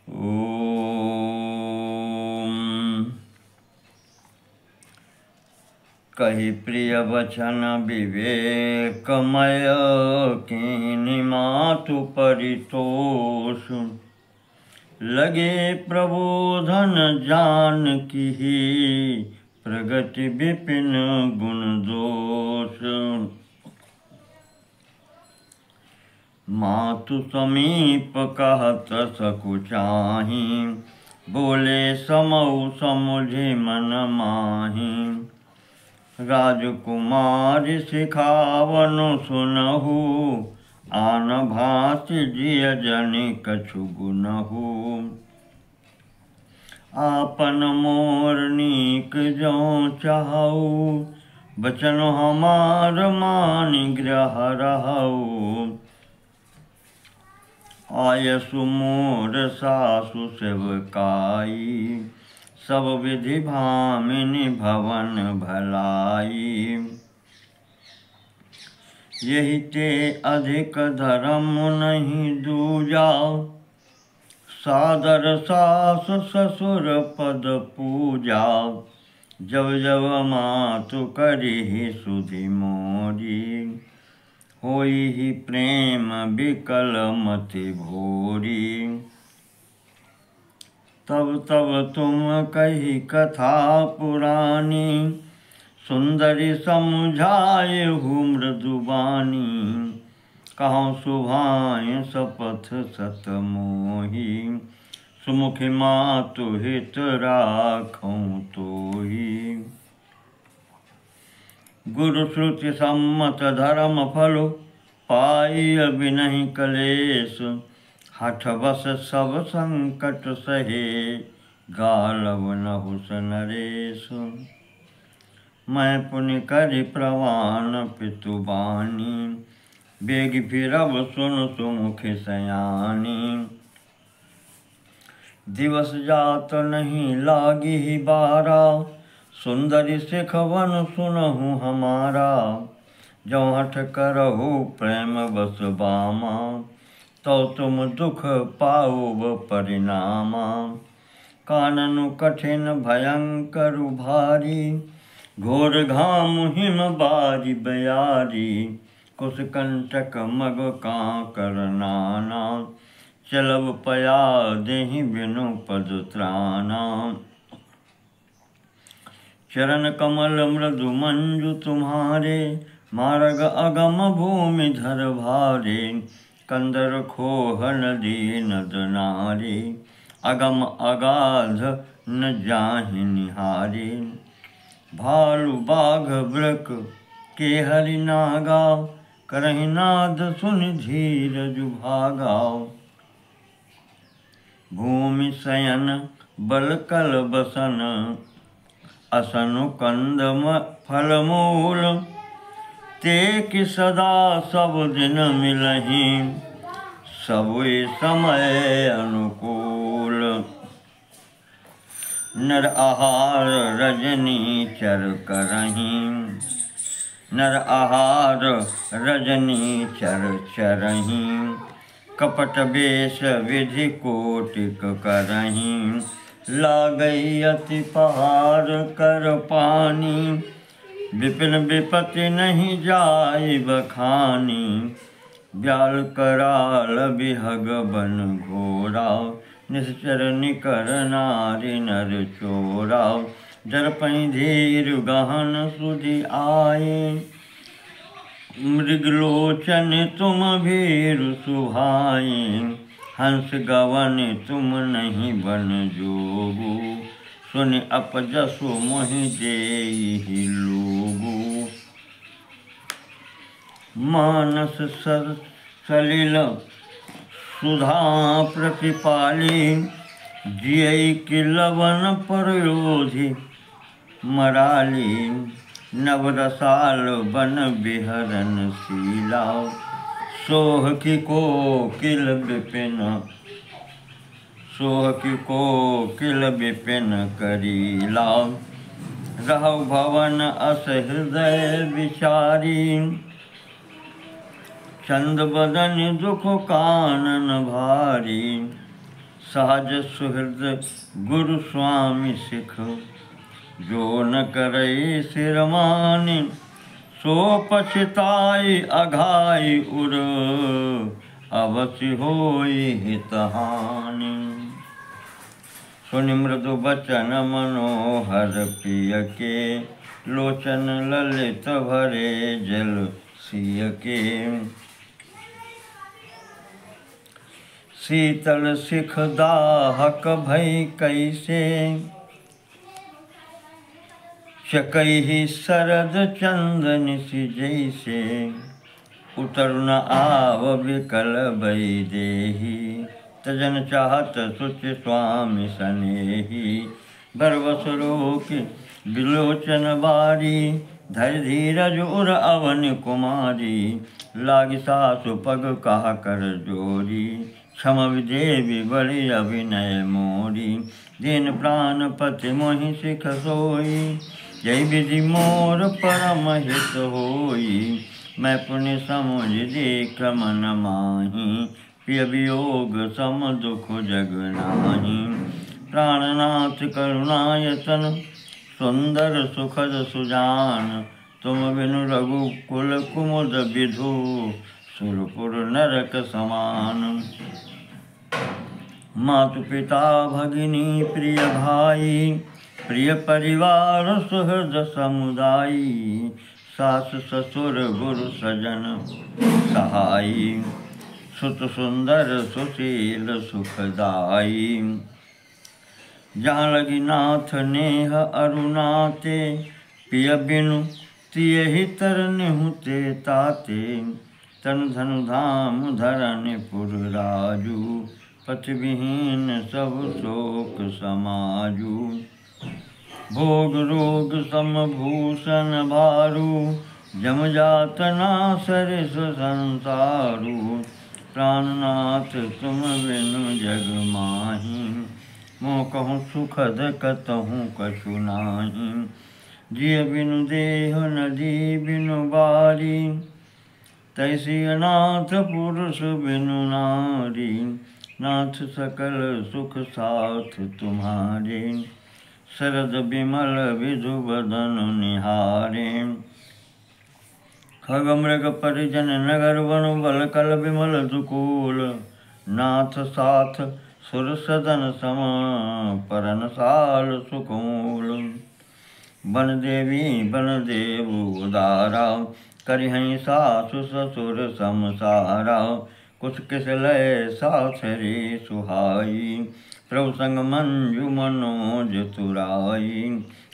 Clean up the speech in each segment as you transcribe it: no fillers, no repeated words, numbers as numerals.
ओम। कही प्रिय वचन विवेकमय, कीनि मातु परितोष। लगे प्रबोधन जानकी, प्रगति विपिन गुण दोष। मातु समीप कहत सकुचाही, बोले समऊ समुझे मन माही। राजकुमारी सिखावनु सुनहु, आन भांति जिय जनि कछु गुनहु। आपन मोर नीक जौं चाहऊ, बचन हमार मानि ग्रह रहऊ। आयसु मोर सासु सेवकाई, सब विधि भामिनी भवन भलाई। यही ते अधिक धर्म नहीं दूजा, सादर सास ससुर पद पूजा। जब जब मातु करिहि सुधि मोरी, होई ही प्रेम बिकल मति भोरी। तब तब तुम कही कथा पुरानी, सुंदरी समझायहु मृदुबानी। कहूँ सुभाए सपथ सत मोही, सुमुखी मातु हित राखूं तोही। गुरु श्रुति सम्मत धर्म फल, पाई अबिनहि कलेश। हठ बस सब संकट सहे, गालव नहुस नरेश। मैं पुनि करि प्रवान पितु बानी, बेग फिरब सुन सुमुखि सयानी। दिवस जात नहीं लागी ही बारा, सुंदरी सिखवन सुनहु हमारा। जौ हठ करहु प्रेम बस बामा, तो तुम दुख पाओ परिणामा। काननु कठिन भयंकर भारी, घोर घाम हिम बारी बयारी। कुशकंटक मग कांकर नाना, चलब पया देहि बिनु पद त्राना। चरण कमल मृदु मंजु तुम्हारे, मार्ग अगम भूमि धर भारे। कंदर खोह नदी नद नारी, अगम अगाध न जाहि निहारी। भालु बाघ वृक के हरि नागा, करहि नाद सुनि धीरजु भागा। भूमि शयन बल कल बसन, असनु कंद फल मूल। ते कि सदा सब दिन मिलहि, सबुई समय अनुकूल। नर आहार रजनी चर करहि, नर आहार रजनी चर चरहि। कपट वेश विधि कोटिक करहि, लागई अति पहाड़ कर पानी। विपिन विपत्ति नहीं जाय बखानी, ब्याल कराल बिहग बन घोरा। निश्चर निकर नारी नर चोरा, दर्पहि धीर गहन सुधि आए। मृगलोचन तुम भीरु सुहाए, हंस गवन तुम नहीं बन जोगु। सुनि अपजसु मोहि देहि लोगु। मानस सलिल सुधा प्रतिपाली, जियई कि लवन परयोधि मराली। नवरसाल बन बिहरन शीला, सोह की कोकिल विपिन सोह की कोकिल विपिन करीला। रहु भवन अस हृदय विचारी, चंद बदन दुख कानन भारी। सहज सुहृद गुरु स्वामी सिख, जो न करई सिर मानि, सो पछताई अघाई उर, अवश्य होई हितहानि। सुनि मृदु बचन मनोहर प्रिय के, लोचन ललित भरे जल सिय के। शीतल सिख दाहक भई कैसे, चकहि शरद चंदन सी जैसे। उतरु न आव विकल भई देहि, तजन चाहत सुच स्वामी सनेही। बरबस रोक विलोचन बारी, धर धीरज उर अवन कुमारी। लागी सासु पग कहा कर जोरी, क्षम देवी बड़े अभिनय मोरी। दीन प्राण पति मोहि सिख सोई, जय विधि मोर परम हित होई। मैं पुण्य समुझ देख मन माही, प्रिय वियोग सम दुख जग नाही। प्राणनाथ करुणायतन, सुंदर सुखद सुजान। तुम बिनु रघुकुल कुमुद विधु, सुरपुर नरक समान। मातु पिता भगिनी प्रिय भाई, प्रिय परिवार सुहृद समुदायी। सास ससुर गुरु सजन सहाई, सुत सुंदर सुशील सुखदाई। जहाँ लगी नाथ नेह अरुणाते, पिय बिनु तियहि तरनिहु ते ताते। तन धनु धाम धरन पुर राजू, पति विहीन सब शोक समाजू। भोग रोग समभूषण भारू, जम जातना सरिस संसारू। प्राणनाथ तुम बिनु जग माही, मोह कहूँ सुखद कतहूँ कछु नाही। जिय बिनु देह नदी बिनु बारी, तैसी अनाथ पुरुष बिनु नारी। नाथ सकल सुख साथ तुम्हारे, शरद विमल विधु बदन निहारे। खग मृग परिजन नगर वन बल कल विमल दुकूल। नाथ साथ सुर सदन सम, परन साल सुकूल। बन देवी बन देव उदारा, करिहई सासु ससुर समसारा। कुछ किस लय साथ रे सुहाई, प्रभु संग मंजु मनोज तुराई।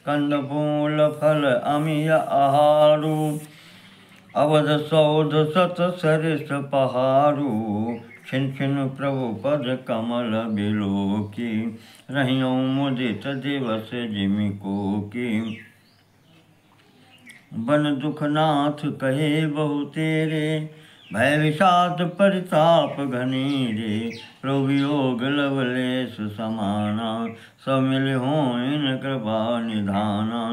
कंद फूल फल अमिय आहारू, अवध सौध सत सरिस पहारू। छिन छिन प्रभु पद कमल बिलोकी, रहियो मुदित दिवस जिमि कोकी। बन दुखनाथ कहे बहु तेरे, भय विषाद परिताप घनेरे। प्रभु वियोग लवलेश समाना, सब मिल होइन कृपा निधाना।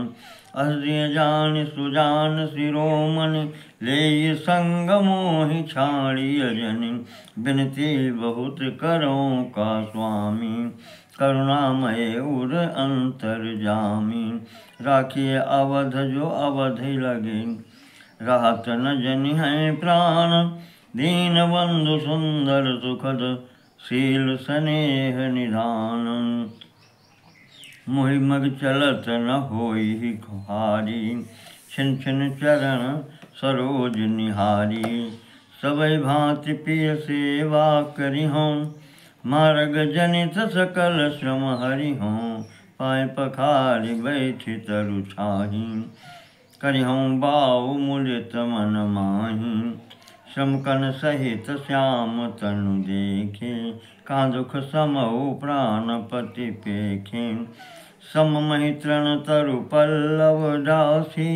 असदिय जान सुजान शिरोमणि, ले संग मोहि छाड़िय जनि। बिनती बहुत करो का स्वामी, करुणामय उर अंतर्जामी। राखिए अवध जो अवधि लगे, राहत न जनि है प्राण। दीन बंधु सुंदर सुखद, शील स्नेह निधान। मोहि मग चलत न होई खुहारी, छिन छिन चरण सरोज निहारी। सबई भांति पिय सेवा करिहों, मार्ग जनित सकल श्रम हरिहों। पाए पखारि बैठि तरु छाही, करिहों बाऊ मुदित मन माही। श्रमकन सहित श्याम तनु देखे, कहाँ दुख समऊ प्राणपति पेखे। सममहि तृण तरु पल्लव दासी,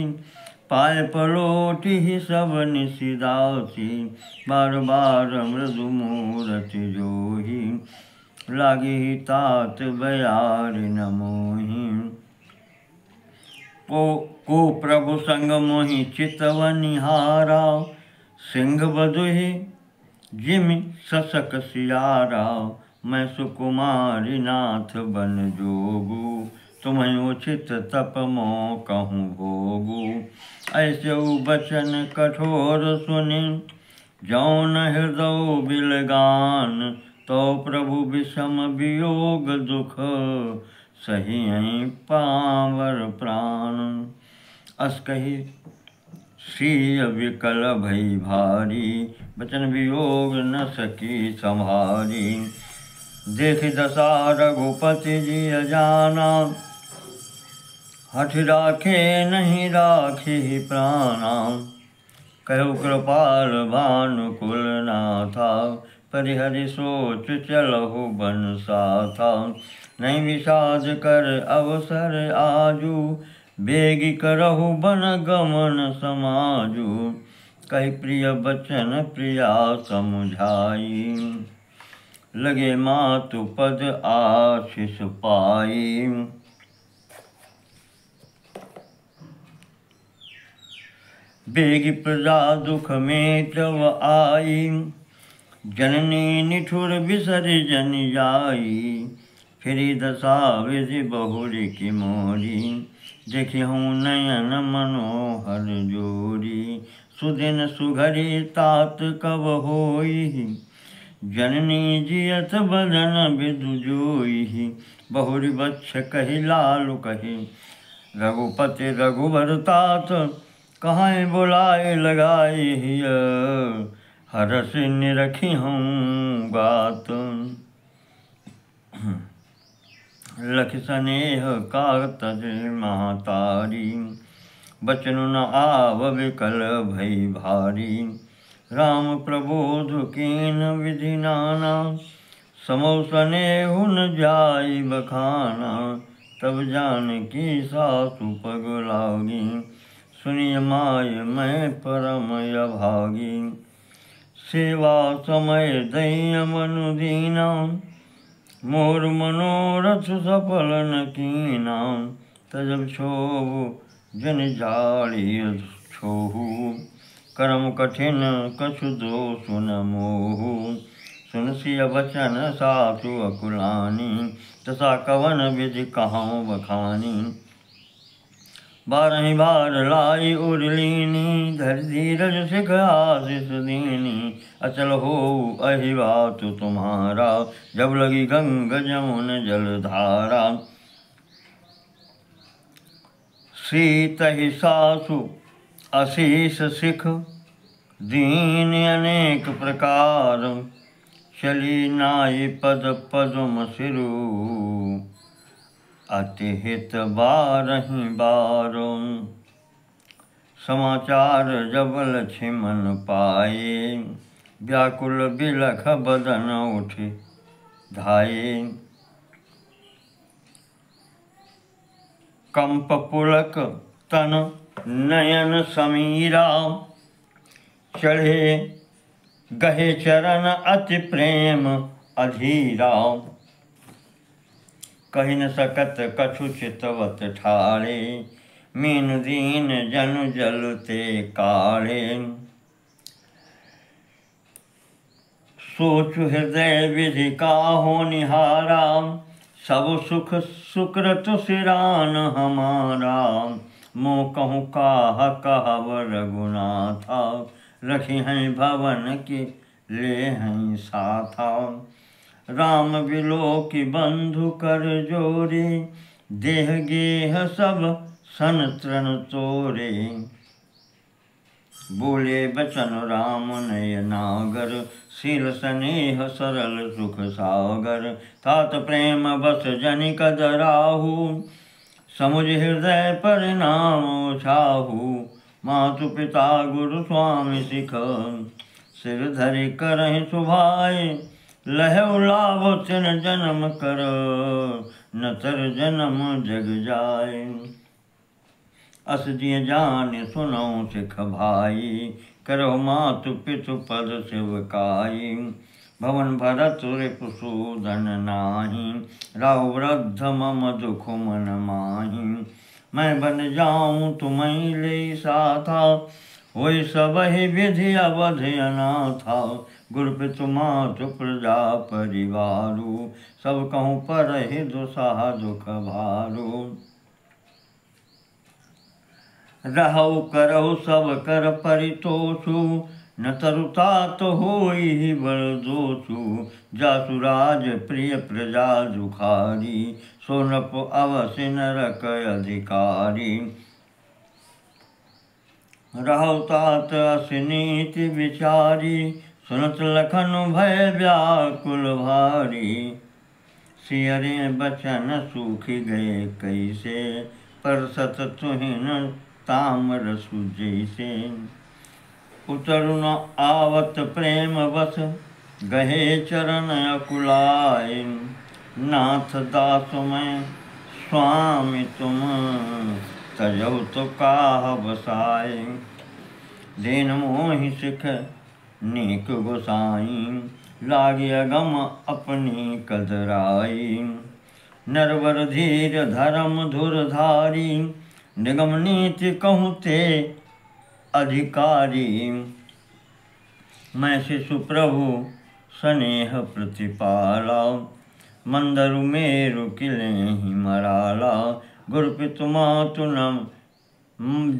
पाए पलोटी ही सब निशिदासी। बार बार मृदु मूरति जोही, लागी ही तात बयार न मोही। को प्रभु संग मोहि चितवनिहारा, सिंह बधुहि जिमि ससक सियारा। मैं सुकुमारी नाथ बन जोगू, तुम्हें उचित तप मों कहूँ भोगू। ऐसे बचन कठोर सुनि, जौन हृदय बिलगान, तो प्रभु विषम वियोग दुख, सही पावर प्राण। अस कही श्री विकल भई भारी, बचन वियोग न सकी संभारी। देख दशा रघुपति जी जाना, हठ राखे नहीं राखी प्राणा। कहु कृपाल भानुकुल नाथा, परिहरि सोच चलहु बन साथा। नहीं विषाद कर अवसर आजू, बेगी करहु बन गमन समाजू। कही प्रिय बचन प्रिया समुझाई, लगे मातु पद आशीष पाई। बेगी प्रजा दुख में तव आई, जननी निठुर बिसरि जन जाई। फिरी दशा विधि बहुरी की मोरी, देखिहूँ नयन मनोहर जोरी। सुदिन सुघरी तात कब होई, जननी जियत बदन बिदु जोई। बहुरी बच्छ कही लालु कही, रघुपति रघुबर तात। कहाँ बुलाए लगाई हिय, हरस निरखी हूँ गात। लख स्नेह कातज महतारी, बचनु न आव विकल भई भारी। राम प्रबोध कीन विधि नाना, समौ स्नेहु न जाई बखाना। तब जानकी सासु पग लागी, सुनिय माय मैं परम अभागी। सेवा समय दई मनु दीना, मोर मनोरथ सफल न कीना। तजब छोहु जन जाड़ी छोहु, कर्म कठिन कछु दोषु न मोहु। सुन सिय बचन सासु अकुलानी, तथा कवन विधि कहूँ बखानी। बारहि बार लाई उर्लीनी, धर धीरज सिख आशीष दीनी। अचल हो अहि बातु तुम्हारा, जब लगी गंग जमुन जलधारा। सीतहि सासु अशीष सिख, दीन अनेक प्रकार। चली नाई पद पदुम सिरु, अति हित बारहि बारो। समाचार जब लक्ष्मण पाए, व्याकुल बिलख बदन उठि धाये। कंप पुलक तन नयन समीरा, चढ़े गहे चरण अति प्रेम अधीरा। कहि न सकत कछु चितवत ठाड़े, मीन दीन जनु जलते काढ़े। सोचु हृदय विधि काहू निहारा, सब सुख सुकृत सिरान हमारा। मोह कहूँ काह कहब रघुनाथा, रखी हैं भवन के ले हैं साथा। राम बिलो की बंधु कर जोरे, देह गेह सब सन तृण तोरे। बोले बचन राम नय नागर, शील स्नेह सरल सुख सागर। तात प्रेम बस जनिक दराहु, समुझ हृदय परिणाम छाहु। मातु पिता गुरु स्वामी सिख, सिर धरि करहि सुभाए। लहु लाभ तिन जन्म कर, न तर जन्म जग जाए। अस जिय जान सुनौ सिख भाई, करहु मातु पितु पद सेवकाई। भवन भरत रिपुसूदन नाही, राहु वृद्ध मम दुख मन माही। मैं बन जाऊँ तुम्हें ले साथा, होय सबहि विधि अवधि अनाथा। गुरु पितु मातु प्रजा परिवारु, सब कहूँ पर ही दुसाह दुख भारू। रहु करहु सब कर परितोषु, न तरुतात होई बड़ दोषु। जासुराज प्रिय प्रजा दुखारी, सोनप अवश्य नरक अधिकारी। रहु तात असिनीति विचारी, सुनत लखन भय व्याकुल भारी। सियरे बचन सूखी गए कैसे, परसत तुहिन तामरसु जैसे। उतरु न आवत प्रेम बस, गहे चरण अकुलाय। नाथ दास मैं स्वामी तुम, तजौ तो काह बसाय। दीन मोहि सिख नेक गोसाई, लागे अगम अपनी कदराई। नरवर धीर धर्म धुरधारी, निगम नीति कहूँ ते अधिकारी। मैं शिशु प्रभु स्नेह प्रतिपाला, मंदरु मेरु किले ही मराला। गुरु पितु मातु न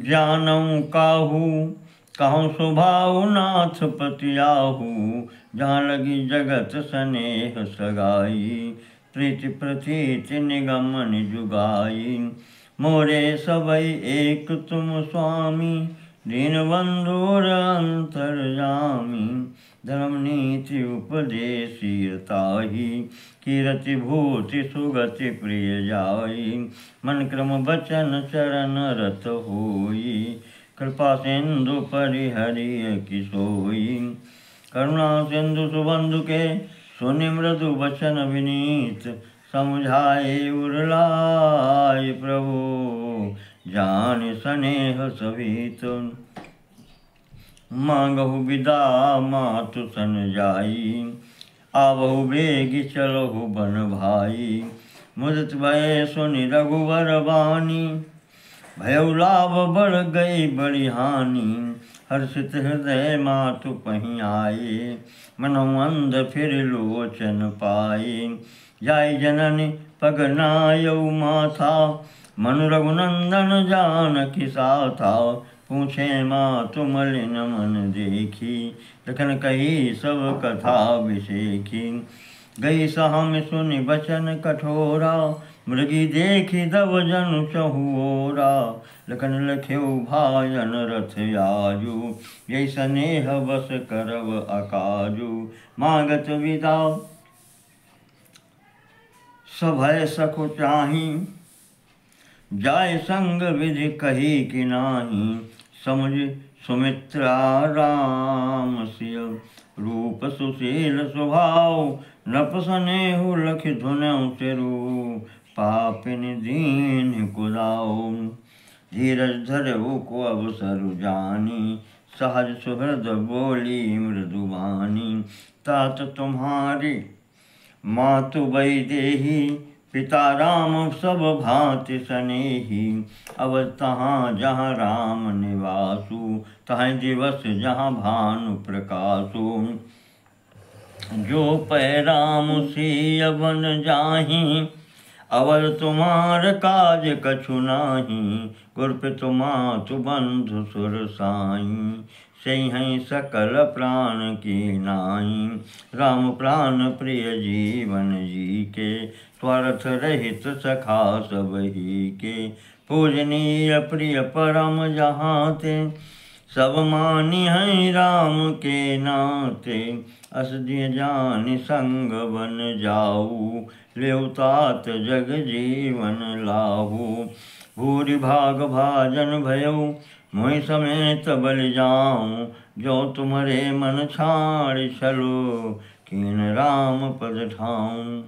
जानऊँ काहू, कहूँ स्वभाव नाथ पतियाहू। जहाँ लगी जगत स्नेह सगाई, प्रीति प्रतीति निगम निजुगाई। मोरे सबई एक तुम स्वामी, दीनबंधुर अंतर्यामी। धर्म नीति उपदेशियताहि, कीरति भूति सुगति प्रिय जाई। मन क्रम बचन चरण रत होई, कृपा सिंधु परिहरिय की सोई। करुणा सिंधु सुबंधु के, सुनि मृदु बचन विनीत। समझाए उरलाय प्रभु, जान स्नेह सभीत। मांगहु विदा मातु सन जाई, आवहु बेगी चलहु बन भाई। मुदित भय सुनि रघुवर बानी, भयउ लाभ बढ़ गई बड़ी हानि। हर्षित हृदय मातु पहीं आए, मनहु अंध फिर लोचन पाए। जाय जननी पग नायउ माथा, मनु रघुनंदन जानकी साथा। पूछे मातु मलिन मन देखी, लखन कही सब कथा विशेखी। गई सहम सुनि बचन कठोरा, मृगी देखी दब जनु चहुओरा। लखन लख्यउ भायन रथ आजू, यही स्नेह बस करब अकाजू। मांगत विदा सभय सखु चाही, जाय संग विधि कही कि नाही। समुझ सुमित्रा राम सिय, रूप सुशील स्वभाव। नृप स्नेहु लखि धुनउ सिरु, पापिन दीन कुदाऊ। धीरज धरऊ को अवसरु जानी, सहज सुहृद बोली मृदुवानी। तात तुम्हारी मातु वैदेही, पिता राम सब भांति स्नेही। अब तहाँ जहाँ राम निवासु, तहाँ दिवस जहाँ भानु प्रकाशु। जो पै राम सिय बन जाहि, अवर तुम्हार काज कछु नाही। गुरु पितु मातु बंधु सुर साई, सही हैं सकल प्राण की नाई। राम प्राण प्रिय जीवन जी के, स्वार्थ रहित सखा सब ही के। पूजनीय प्रिय परम जहाँ ते, सब मानी हैं राम के नाते। अस दिय जानि संग बन जाऊ, लेउ तात जग जीवन लाहू। भूरि भाग भाजन भयउ, मोहि समेत बलि जाऊँ। जो तुम्हारे मन छाड़ छलो, कीन राम पद ठाऊँ।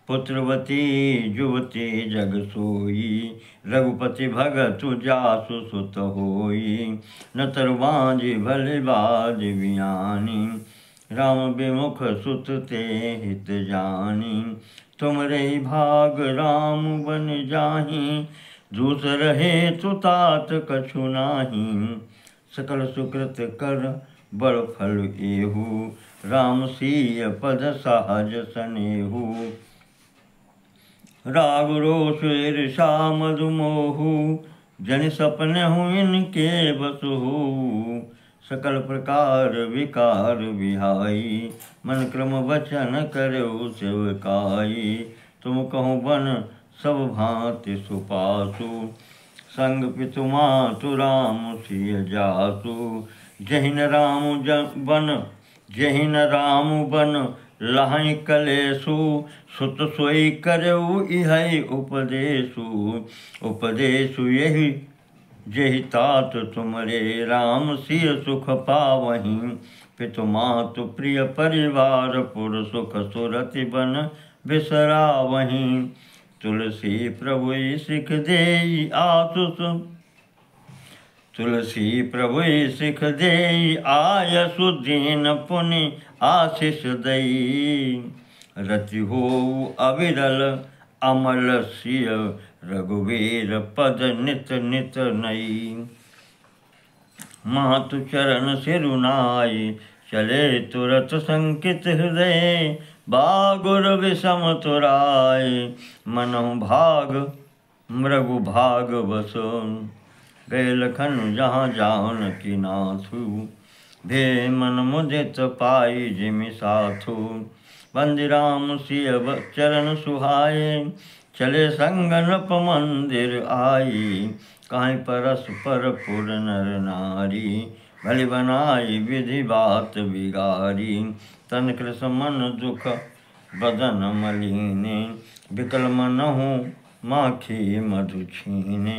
पुत्रवती जुवती जग सोई, रघुपति भगतु जासु सुत होई। न तरुबांझि भले बाज बियानी, राम विमुख सुत ते हित जानी। तुमरे भाग राम बन जाहि, दूसर हेतु तात कछु नाही। सकल सुकृत कर बड़ फल एहु, राम सीय पद सहज सनेहु। राग रोष ईर्षा मधु मोहु, जन सपनहु इनके बसहु। सकल प्रकार विकार विहाई, मन क्रम वचन करहु सेवकाई। तुम कहो बन सब भांति सुपासु, संग पितु मातु राम सिय जासु। जहिन राम बन लहै कलेसु, सुत सोई करऊ इहै उपदेशु। उपदेशु यही जेहि तात तुमरे, राम सिय सुख पावहीं। पितु मातु प्रिय परिवार पुर, सुख सुरति बन बिसरावहीं। तुलसी प्रभु सिख देई आसुस, तुलसी प्रभु सिख देई आयसु। दीन पुनि आशीष दई, रति होऊ अविरल अमल सिय। रघुवीर पद नित नित नई, मातु चरण सिरुनाई। चले तुरत संकित हृदय, बागुर विषम तुराय। मनहु भाग मृगु भाग बस, गए लखन जहाँ जानकी नाथु। भे मन मुदित पाई जिमि साथु, बंदि राम सिय चरण सुहाए। चले संग नृप मंदिर आई, काहीं परस्पर पुर नर नारी। भली बनाई विधि बात बिगारी, तन कृष मन दुख बदन मलिने। विकल मनहु माखी मधु छीने,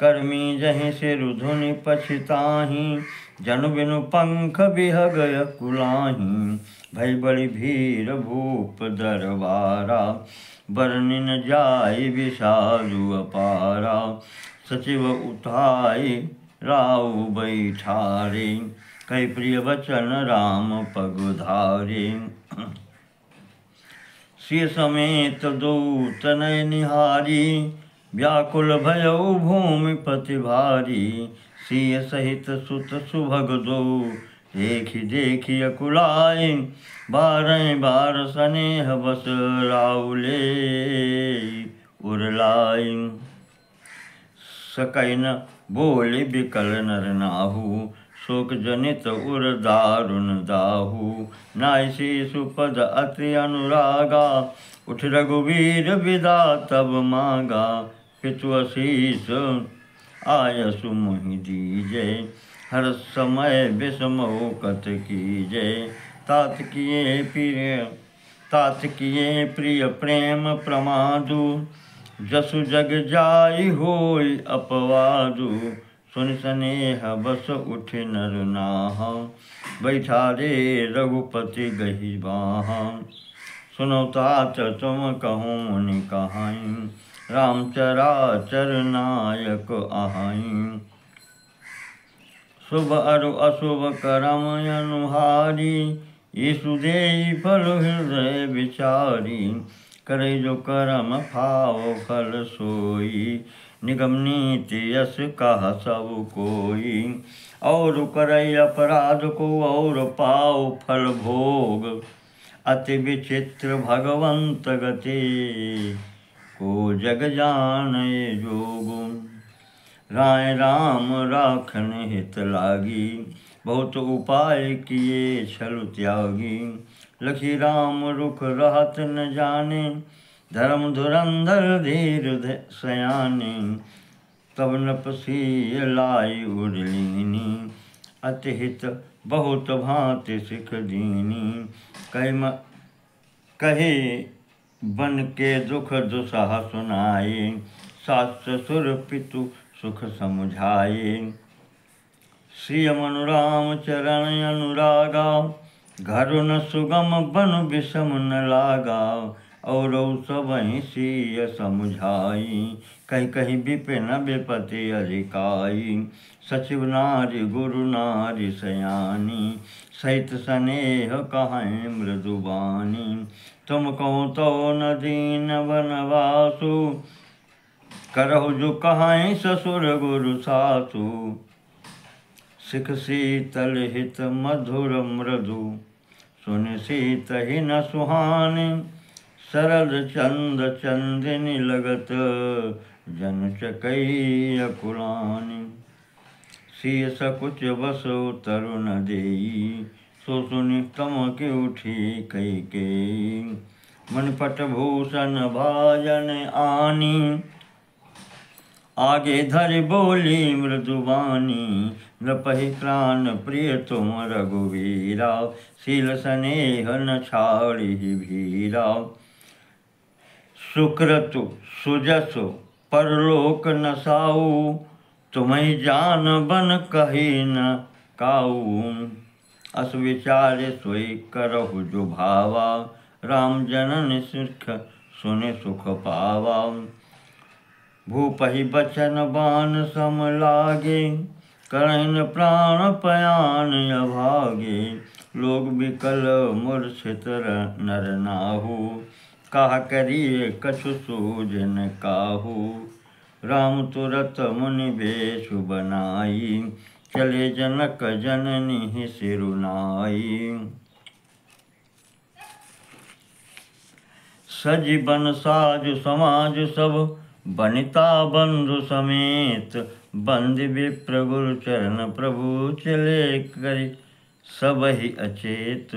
कर्मी जहि सिरु धुनि पछिताहीं। जनु बिनु पंख बिहग कुलाहीं, भई बड़ी भीर भूप दरबारा। बरनि न जाय विषादु अपारा, सचिव उठाई राउ बैठारे। कई प्रिय वचन राम पगुधारे, सिय समेत दो तनय निहारी। व्याकुल भयउ भूमिपति भारी, सिय सहित सुत सुभग दो। देखि देखि अकुलाय, बारह बार स्नेह बस राउले उरलाय। सकै न बोले बिकल नर नाहु, शोक जनित उर दारुण दाहु। नाय शीशु पद अति अनुरागा, उठ रघुवीर विदा तब मांगा। पितु असीस आयसु मोहि दीजे, हर समय विषमो कत कीजे। तात किए प्रिय प्रेम प्रमादु, जसु जग जाई होय अपवादु। सुनि स्नेह बस उठि नर नाहा, बैठारे रघुपति गहि बाहा। सुनो तात तुम कहूँ मुनि कहाई, राम चराचर नायक आहाई। शुभ अरु अशुभ करम अनुहारी, ईसु देई फल हृदय विचारी। करे जो करम पाओ फल सोई, निगम नीति यस कहा सब कोई। और करे अपराध को और पाओ फल भोग, अति विचित्र भगवंत गति को जग जाने जोग। राय राम राखन हित लागी, बहुत उपाय किए छल त्यागी। लखी राम रुख रहत न जाने, धर्म धुरंधर धीर सयाने। तब नपसी लाई उर्लीनी, अतिहित बहुत भांति सिख दीनी। कहे बन के दुख दुसह सुनाए, सास ससुर पितु सुख समुझाए। श्री मनु राम चरण अनुरागा, घर न सुगम बन विषम न लागा। और सबहि सिय समुझाई, कहीं कहीं विपिन विपति अधिकाई। सचिव नारी गुरु नारी सयानी, सहित स्नेह कहें मृदुबानी। तुम कहो तो न दीन वनवासु, करहु जो कहें ससुर गुरु सासु। सिख शीतल हित मधुर मृदु, सुन सीत ही न सुहानी, सरल चंद चंदिनी लगत, जन चकई अकुलानी। सिय सकुच बसो तरु न देई, सो सुनि तमकि उठी कैकेयी। मणिपट भूषण भाजन आनी, आगे धरि बोली मृदुबानी। नृपहि प्राण प्रिय तुम रघुवीरा, शील स्नेह न छाड़िहि भीरा। सुक्रतु सुजसु परलोक न साऊ, तुम्हें जान बन कही न काऊ। अस विचारे सोई करहु जो भावा, राम जनन सिख सुनि सुख पावा। भूपहि बचन बान सम लागे, करहिन प्राण पयान अभागे। लोग बिकल मूर्छित नर नाहु, कहा करिए कछु सूझ न काहू। राम तुरत मुनि बेशु बनाई, चले जनक जननी सिरुनाई। सजी बन साजु समाज सब, बनिता बंधु समेत। बंदि विप्र गुरु चरण प्रभु, चले करि सब ही अचेत।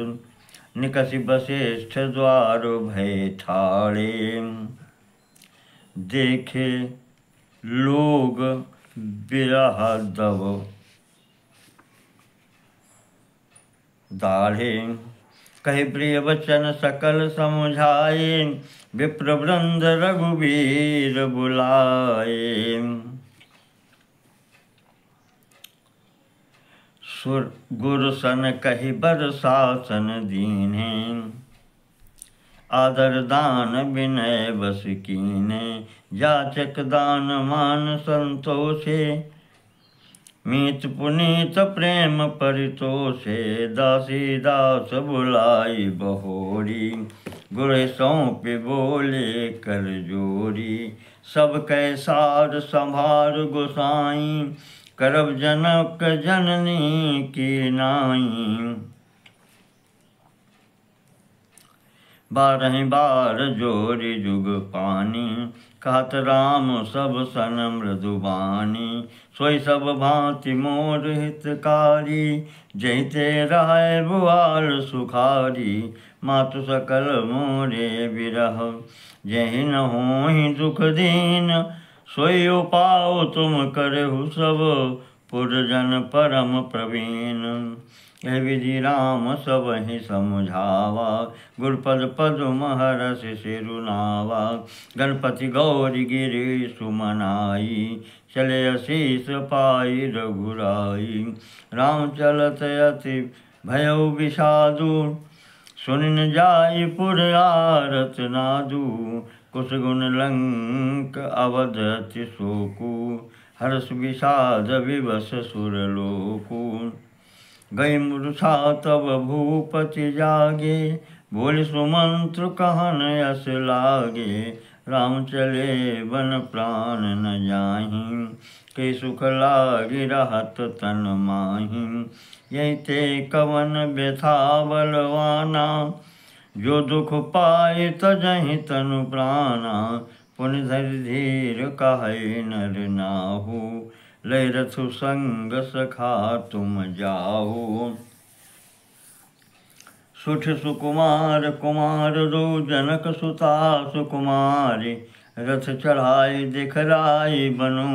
निकषि वशिष्ठ द्वार भय ठाड़े, देखे लोग बिरह दब दाढ़े। कहि प्रिय वचन सकल समझाए, विप्र वृंद रघुबीर बुलाए। सुर गुरु सन कहि बर शासन दीन्हे, आदर दान विनय बस कीन्हे। जाचक दान मान संतोषे, मीत पुनीत प्रेम परितोषे। दासी दास बुलाई बहोरी, गुरु सौंपे बोले कर जोरी। सब कै सार संभार गोसाई, करब जनक जननी की नाई। बारहि बार जोरी जुग पानी, कहत राम सब सन मृदुबानी। सोई सब भांति मोर हितकारी, जहिते रहै बुआल सुखारी। मातु सकल मोरे बिरह, जहि न होहि दुख दीन। सोई उपाउ तुम करहु सब, पुरजन परम प्रवीण। यह विधि राम सब ही समझावा, गुरुपद पद्म हरषि सिरुनावा। गणपति गौरी गिरि सुमनाई, चले असीस पाई रघुराई। राम चलत अति भयउ विषादु, सुनि न जाई पुर आरत नादु। कुश गुण लंक अवध अति शोकु, हर्ष विषाद विवश सुरलोकु। गई मूर्छा तब भूपति जागे, बोले सुमंत्र कहन यस लागे। राम चले बन प्राण न जाहि, के सुख लागी रहत तन माहि। यही ते कवन व्यथा बलवाना, जो दुख पाए तजहि तनु प्राणा। पुनि धरि धीर कहै नर नाहु, लय रथु संग सखा तुम जाहु। सुठ सुकुमार कुमार दो, जनक सुता सुकुमारी। रथ चढ़ाई दिखराई बनु,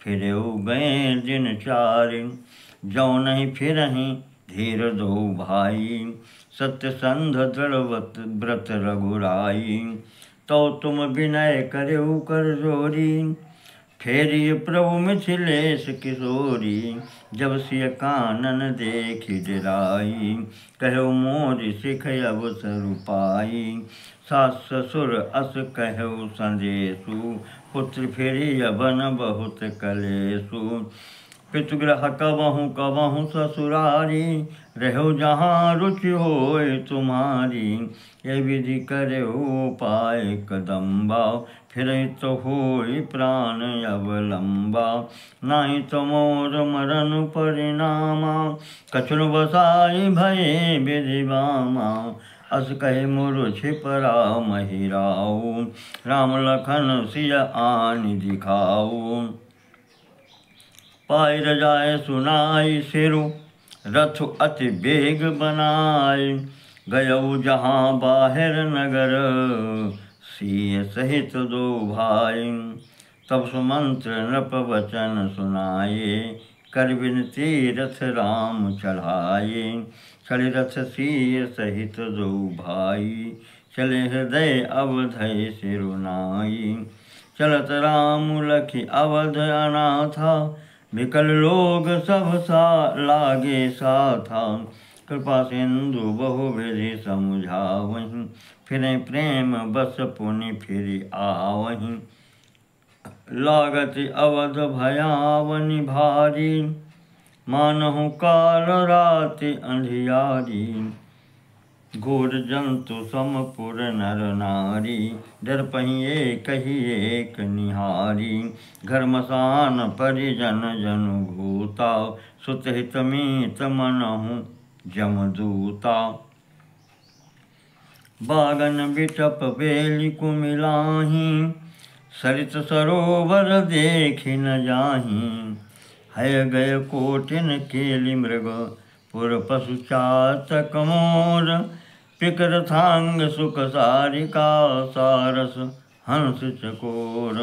फिरेउ गए दिन चारि। जौ नहीं फिरहि धीर दो भाई, सत्य संध दृढ़ व्रत रघुराई। तो तुम विनय करेउ कर जोरी, फेरिय प्रभु मिथिलेश किशोरी। जब सिय कानन देखि डराई, कहु मोर सिख अब सरु पाई। सास ससुर अस कहु संदेशु, पुत्र फिरिय बन बहुत कलेशु। पितृग्रह कबहूँ कबहूँ ससुरारी, रहो जहाँ रुचि होय तुम्हारी। ये विधि करे उपाय कदम्बा, फिर तो होय प्राण अवलंबा। नाही तो मोर मरण परिणामा, कछुन बसाई भये विधि बामा। अस कहे मूर्छि परा महिराऊ, राम लखन सिय आनि दिखाऊ। पाई रजाए सुनाई सिरु, रथ अति बेग बनाए। गयऊ जहाँ बाहिर नगर, सिय सहित दो भाई। तब सुमंत्र नृप वचन सुनाए, कर विनती रथ राम चढ़ाए। चढ़े रथ सिय सहित दो भाई, चले हृदय अवधय सिरुनाई। चलत राम लखि अवध अनाथा, विकल लोग सब सा लागे साथा। कृपा सिंधु बहुविधि समुझावहीं, फिर प्रेम बस पुनि फिर आवहीं। लागत अवध भयावनि भारी, मानहु काल राति अंधियारी। घोर जंतु समपुर नर नारी, डर पही एक निहारी। घर मसान परिजन जनु भूता, सुत हित मीत मनहु जमदूता। बागन बिटप बेली कुमिलाही, सरित सरोवर देखि न जाहीं। हय गय कोटिन केलि मृग, पुर पशु चातक मोर। पिकर सुख सारिका, सारस हंस चकोर।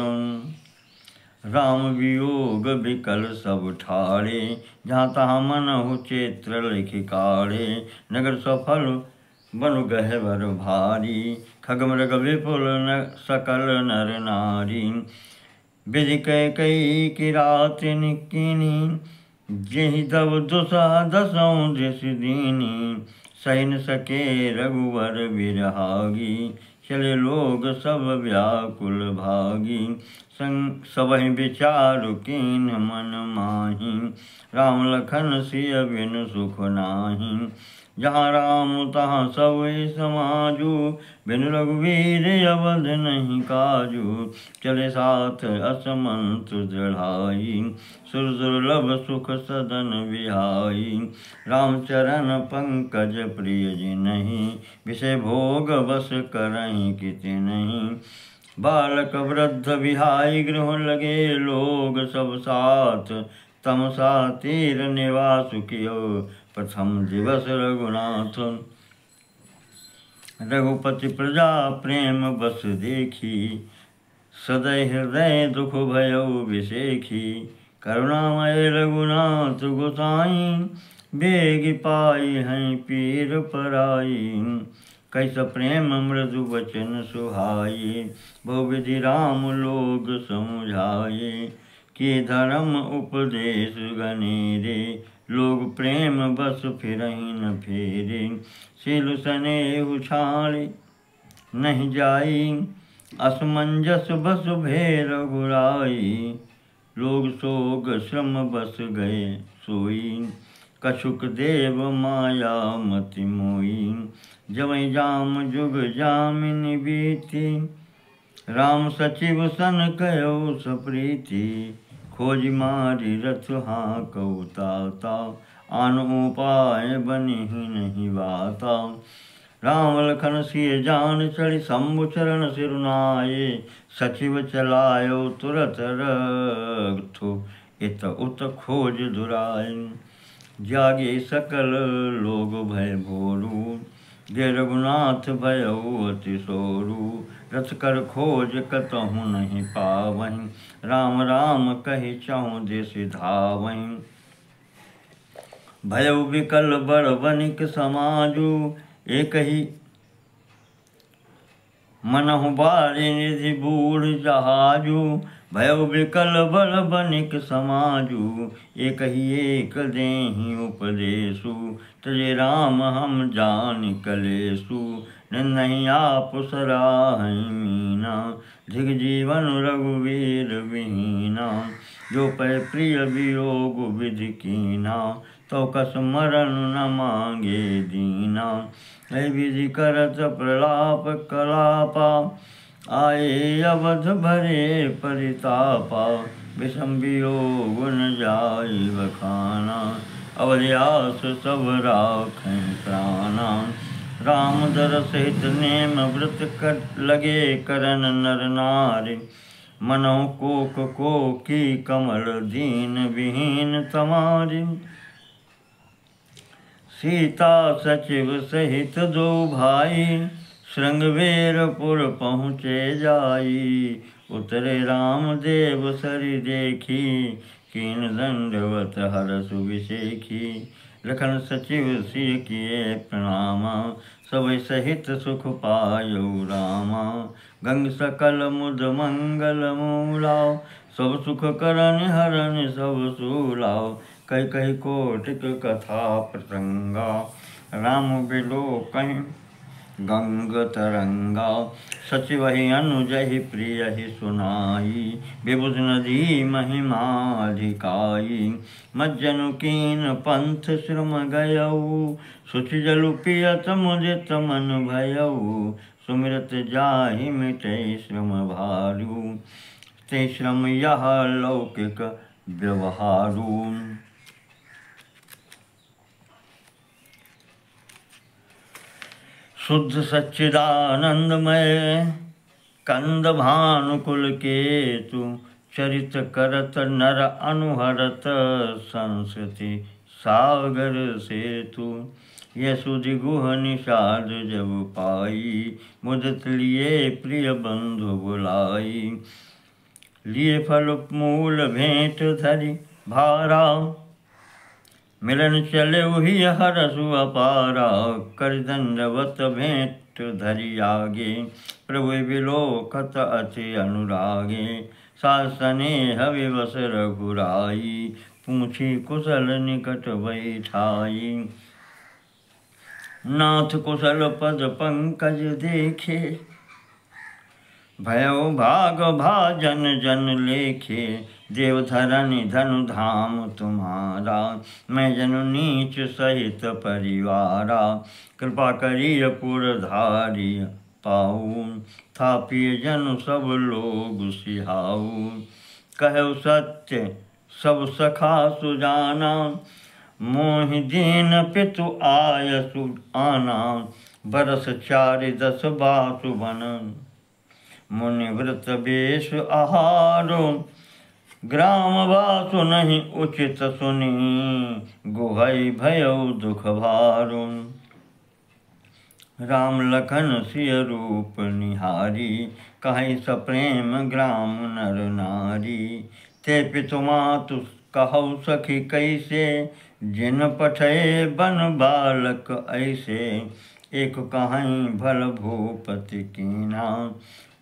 राम वियोग विकल सब ठाड़े, जहाँ तहाँ मनहु चेत्र लिखि काढ़े। नगर सफल बनु गहवर भारी, खग मृग विपुल सकल नर नारी। विधि कैकई की रात निकिनी, जेहि तब दुसह दसों दृश दीनी। सहि न सके रघुवर बिरहागी, चले लोग सब व्याकुल भागी। सबहि विचारु कीन मन माही, राम लखन सिय बिनु सुख नाही। जहाँ राम तहाँ सबहि समाजू, बिनु रघुवीर अवध नहीं काजू। चले साथ असमंत दृढ़ाई, सुर दुर्लभ सुख सदन विहाई। रामचरण पंकज प्रिय जिनहि, विषय भोग बस करहीं किति नहीं। बालक वृद्ध विहाई गृह लगे, लोग सब साथ तमसा तीर निवास कियो। प्रथम दिवस रघुनाथ, रघुपति प्रजा प्रेम बस देखी। सदै हृदय दुख भयो विसेखी, करुणामय रघुनाथ गोसाई। बेग पाई हैं पीर पराई, कैस प्रेम मृदु वचन सुहाई। बहुविधि राम लोग समुझाए, कि धर्म उपदेश गनेरे। लोग प्रेम बस फिरहि न फेरे, सिलु सनेहु छाड़े नहीं जाई। असमंजस बस भय रघुराई, लोग सोग श्रम बस गए सोई। कछुक देव माया मति मोई, जवै जाम जुग जामिनी बीती। राम सचिव सन कयो सप्रीति, खोज मारी रथ हाँकऊ ताता। आन उपाय बनिहि नहीं बाता। राम लखन सिय जान चढ़ि, शंभु चरण सिरुनाए। सचिव चलायो तुरत रथु, इत उत खोज दुराए। जागे सकल लोग भय भोरू, गे रघुनाथ भयउ अति सोरू। रथ कर खोज कतहु नहीं पावहीं, राम राम कहि चहुँ दिस धावहीं। भयउ विकल बड़ बनिक समाजू, एक ही मनहु बारि निधि बूढ़ जहाजू। भयउ विकल बड़ बनिक समाजू, एक देहि उपदेशु। तजे राम हम जानि कलेसु, नहीं आप सराहई मीना। धिग जीवन रघुवीर विहीना, जो पै प्रिय वियोग विधि कीना। तो कस मरण न मांगे दीना, ऐ विधि करत प्रलाप कलापा। आए अवध भरे परितापा, विषम वियोग न जाई बखाना। अवध्यास सब राखें प्राणा, राम दर सहित नेम व्रत कर लगे करन नर नारी। मनो कोक को की कमल दीन विहीन तमारी। सीता सचिव सहित दो भाई, श्रृंगवेरपुर पहुँचे जाई। उतरे राम देव सरि देखी, कीन दंडवत हरसु विशेखी। लखन सचिव सिय किए प्रणामा, सब सहित सुख पायौ रामा। गंग सकल मुद मंगल मूलाओ, सब सुख करन हरन सब सूलाओ। कही कही कोटिक कथा प्रसंगा, राम बिलोकहि गंग तरंगा। सचिवहि अनुजहि प्रियहि सुनाई, विबुध नदी महिमा अधिकाई। मज्जनु कीन पंथ श्रम गयऊ, सुचि जलु पियत मुदित मन भयऊ। सुमिरत जाहि मिटै श्रम भारू, ते श्रम यह लौकिक व्यवहारू। शुद्ध सच्चिदानंदमय कंद भानुकुल केतु, चरित करत नर अनुहरत संस्कृति सागर सेतु। यशुधि गुह निषाद जब पाई, मुदित लिए प्रिय बंधु बुलाई। लिए फल मूल भेंट धरि भारा, मिलन चले ही हरसु अपारा। कर दंडवत भेंट धरि आगे, प्रभु विलोकत अति अनुरागे। सासनेह विवश रघुराई, पूछी कुशल निकट बैठाई। नाथ कुशल पद पंकज देखे, भयो भाग भाजन जन लेखे। देव धरनि धनु धाम तुम्हारा, मैं जनु नीच सहित परिवारा। कृपा करिय पुरधारी पाऊ, थापिय जनु सब लोग सिहाऊ। कहु सत्य सब सखा सुजाना, मोहि दीन पितु आयसु आना। बरस 4 बासु बन, मुनि व्रत बेश आहारो। ग्राम वासु नहीं उचित सुनी, गुहै भयौ दुख भारू। राम लखन सिय रूप निहारी, कहि सप्रेम ग्राम नर नारी। ते पितु मातु कहौ सखी कैसे, जिन पठे बन बालक ऐसे। एक कहीं भल भूपति कीना,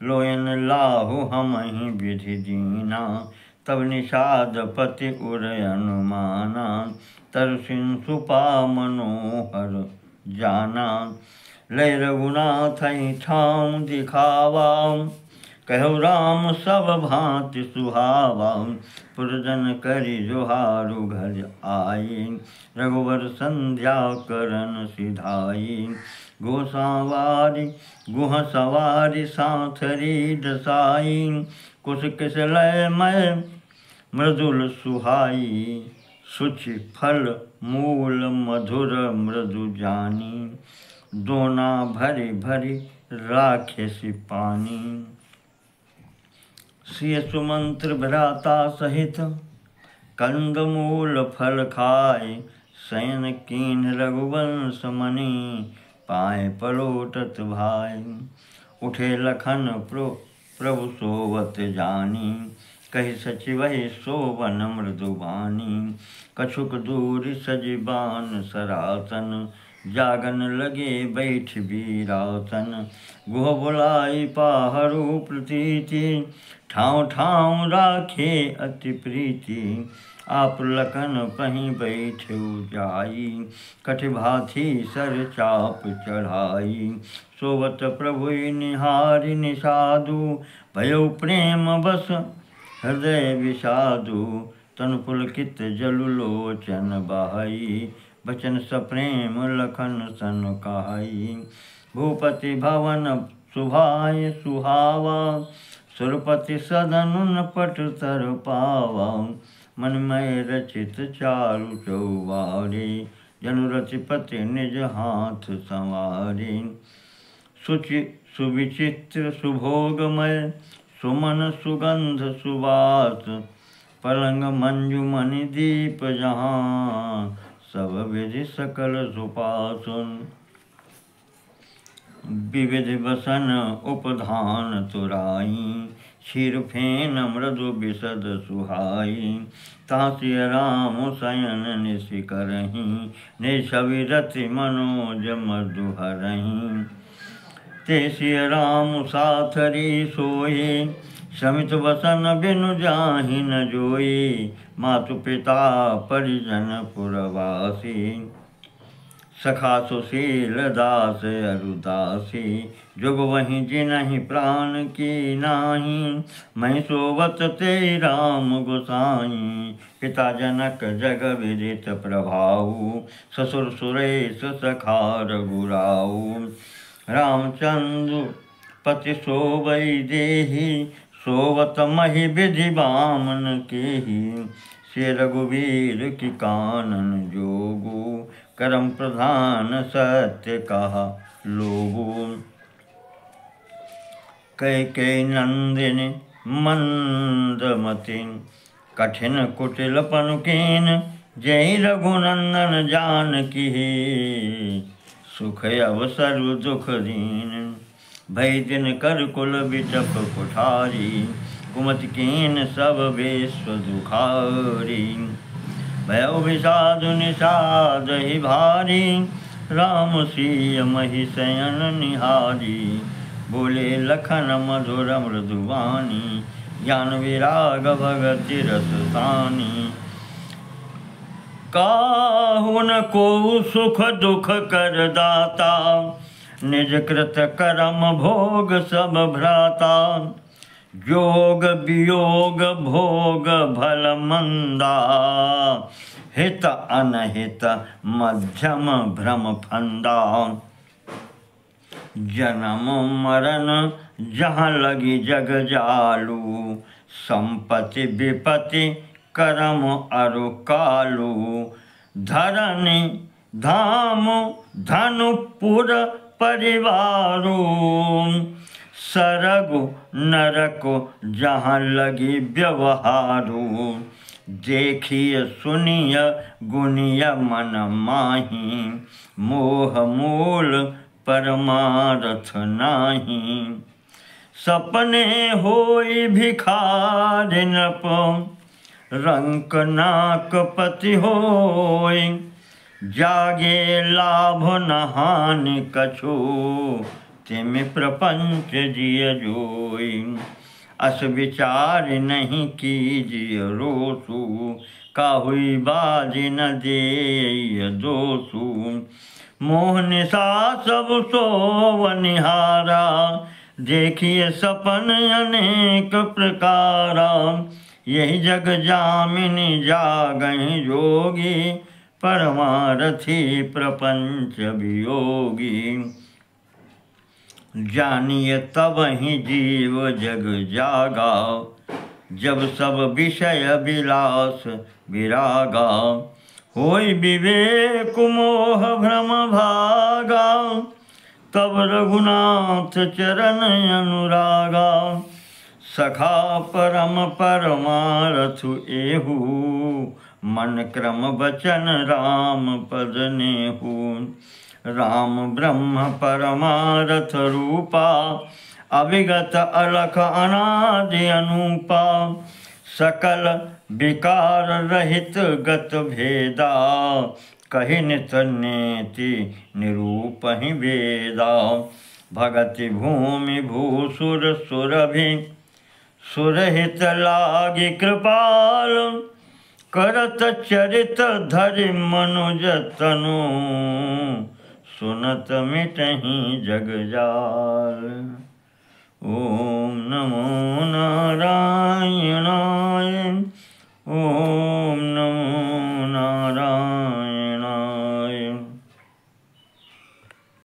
लोयन लाहु हमहि विधि दीना। तब निषाद पति उर अनुमाना, तरसिन सुपा मनोहर जाना। लय रघुनाथ ठाम दिखावा, कहु राम सब भांति सुहावा। पुरजन करि जोहारु घर आई, रघुवर संध्या करन सिधाई। गुह सवारी सांथरी दसाई, कुश किस लय मय मृदुल सुहाई। सुचि फल मूल मधुर मृदु जानी, दोना भरी भरी राखे सि पानी। सिय सुमंत्र भ्राता सहित, कंद मूल फल खाय। शयन कीन रघुवंश मणि, पाए पलोटत भाई। उठे लखन प्रभु सोवत जानी, कहि सचिवहि सोवन मृदुबानी। कछुक दूरि सजिबान सरासन, जागन लगे बैठ बीरासन। गुह बुलाई पाहरू प्रतीति, ठाव ठाव राखे अति प्रीति। आप लखन पहीं बैठे जाई, कठि भाथी सर चाप चढ़ाई। सोवत प्रभु निहारि निषादु, भयो प्रेम बस हृदय विषादु। तन पुलकित जलु लोचन बहाई, बचन सप्रेम लखन सन कहाई। भूपति भवन सुभाय सुहावा, सुरपति सदन पट तर पावा। मनमय रचित चारु चौबारे, जनु रतिपति निज हाथ संवारे। सुचि सुविचित्र सुभोगमय, सुमन सुगंध सुवास। पलंग मंजुमणि दीप जहाँ, सब विधि सकल सुपासन। विविध बसन उपधान तुराई, क्षीर फेन मृदु बिशद सुहाई। तासी राम शयन निशि करहीं, निछवि रति मनोज मधुहरहीं। तेसी राम साथरी सोई, समित वसन बिनु जाहि न जोई। मातु पिता परिजन पुरवासी, सखा सुशील दास अरुदासी। जुग वहीं जिनहि प्राण की नाही, मैं सोवत ते राम गोसाई। पिता जनक जग विदित प्रभाऊ, ससुर सुरेश सखा रघुराऊ। रामचंद्र पति सोवै देहि, सोवत महि विधि बामन केहि। से रघुवीर की कानन जोगु, करम प्रधान सत्य कहा लोगु। कैकेयी नंदिनी मंदमति, कठिन कुटिल पनुकीन। जय रघुनंदन जानकी, सुख अवसर दुख दीन। भय दिन कर कुल बिचप कुठारी, कुमति कीन सब विश्व दुखारी। भयो विषादु निषाद ही भारी, राम सिय महि शयन निहारी। बोले लखन मधुर मृदुवानी, ज्ञान विराग भगति रस सानी। काहु न को सुख दुख कर दाता, निज कृत करम भोग सब भ्राता। जोग वियोग भोग भल मंदा, हित अनहित मध्यम भ्रम फंदा। जन्म मरण जहाँ लगी जग जालू, संपत्ति विपत्ति करम अरु कालू। धरनी धाम धनुपुर परिवारू, सरगु नरको जहाँ लगी व्यवहारू। देखिए सुनिय गुनिय मन माही, मोह मूल परमारथ नाही। सपने होई भिखारी नप, रंक नाक पति होई। जागे लाभ न हानि कछु, तिमि प्रपंच जिय जोई। अस विचार नहीं कीजिय रोसु, काहुई बाजी न देय दोसु। मोह निशा सब सोव निहारा, देखिए सपन अनेक प्रकारा। यही जग जामिनी जागहि जोगी, परमारथी प्रपंच वियोगी। जानिए तब ही जीव जग जागा, जब सब विषय विलास विरागा। होई विवेक मोह भ्रम भागा, तब रघुनाथ चरण अनुरागा। सखा परम परमारथु एहू, मन क्रम वचन राम पद नेहू। राम ब्रह्म परमारथ रूपा, अविगत अलख अनादि अनूपा। सकल विकार रहित गत भेदा, कहि नित नेति निरूपहि वेदा। भगति भूमि भूसुर सुरभि सुरहित लागी कृपाल। करत चरित धरि मनुज तनु सुनत मिटहि जग जाल। ओम